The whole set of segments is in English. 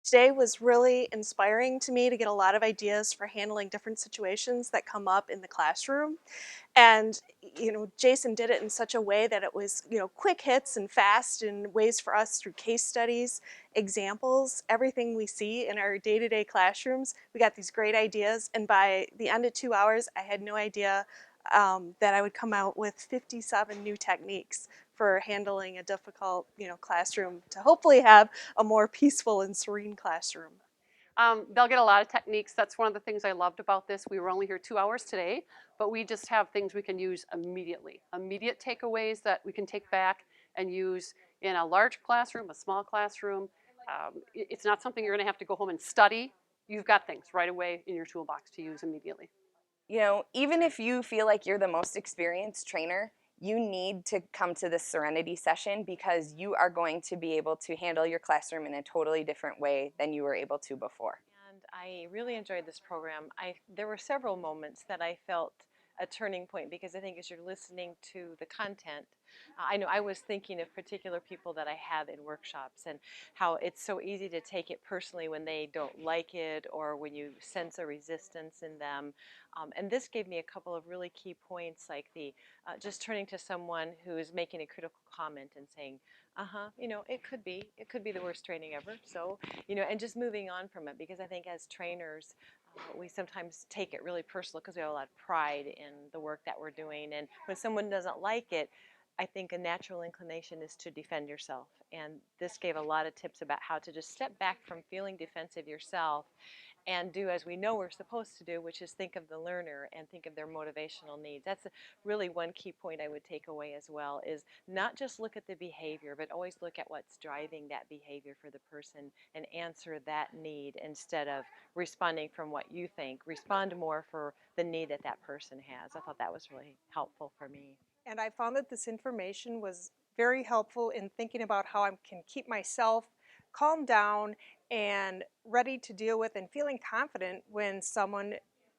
Today was really inspiring to me to get a lot of ideas for handling different situations that come up in the classroom. And, Jason did it in such a way that it was, quick hits and fast and ways for us through case studies, examples, everything we see in our day-to-day classrooms. We got these great ideas. And by the end of 2 hours, I had no idea that I would come out with 57 new techniques for handling a difficult, classroom to hopefully have a more peaceful and serene classroom. They'll get a lot of techniques. That's one of the things I loved about this. We were only here 2 hours today, but we just have things we can use immediately. Immediate takeaways that we can take back and use in a large classroom, a small classroom. It's not something you're going to have to go home and study. You've got things right away in your toolbox to use immediately. Even if you feel like you're the most experienced trainer, you need to come to this Serenity session because you are going to be able to handle your classroom in a totally different way than you were able to before. And I really enjoyed this program. There were several moments that I felt a turning point because I think as you're listening to the content, I know I was thinking of particular people that I had in workshops and how it's so easy to take it personally when they don't like it or when you sense a resistance in them. And this gave me a couple of really key points, like the just turning to someone who is making a critical comment and saying, it could be the worst training ever. So, and just moving on from it, because I think as trainers, we sometimes take it really personal because we have a lot of pride in the work that we're doing. And when someone doesn't like it, I think a natural inclination is to defend yourself. And this gave a lot of tips about how to just step back from feeling defensive yourself and do as we know we're supposed to do, which is think of the learner and think of their motivational needs. That's really one key point I would take away as well, is not just look at the behavior, but always look at what's driving that behavior for the person and answer that need instead of responding from what you think. Respond more for the need that that person has. I thought that was really helpful for me. And I found that this information was very helpful in thinking about how I can keep myself calmed down and ready to deal with and feeling confident when someone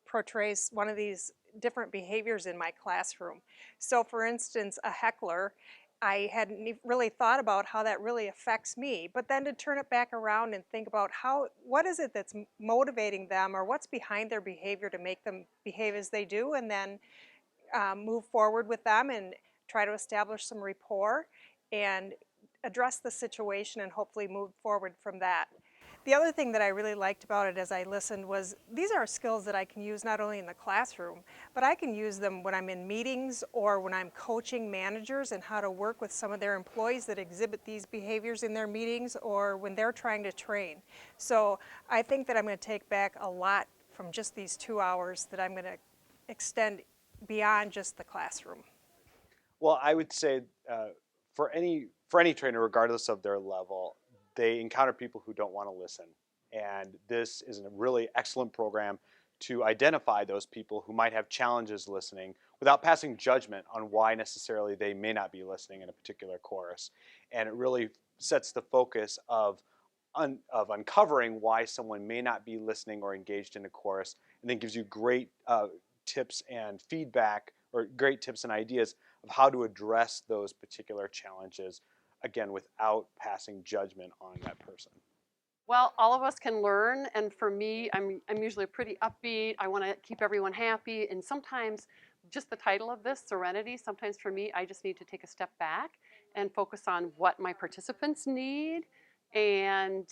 portrays one of these different behaviors in my classroom. So for instance, a heckler, I hadn't really thought about how that really affects me, but then to turn it back around and think about what is it that's motivating them or what's behind their behavior to make them behave as they do, and then move forward with them and try to establish some rapport and address the situation and hopefully move forward from that. The other thing that I really liked about it as I listened was these are skills that I can use not only in the classroom, but I can use them when I'm in meetings or when I'm coaching managers and how to work with some of their employees that exhibit these behaviors in their meetings or when they're trying to train. So I think that I'm going to take back a lot from just these 2 hours that I'm going to extend beyond just the classroom. Well, I would say for any trainer, regardless of their level, they encounter people who don't want to listen, and this is a really excellent program to identify those people who might have challenges listening without passing judgment on why necessarily they may not be listening in a particular chorus, and it really sets the focus of uncovering why someone may not be listening or engaged in a chorus, and then gives you great tips and feedback or great tips and ideas of how to address those particular challenges, again, without passing judgment on that person. Well, all of us can learn, and for me, I'm usually pretty upbeat. I want to keep everyone happy, and sometimes just the title of this, Serenity, sometimes for me, I just need to take a step back and focus on what my participants need and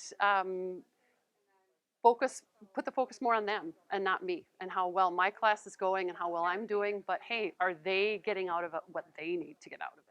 put the focus more on them and not me, and how well my class is going and how well I'm doing. But hey, are they getting out of it what they need to get out of it?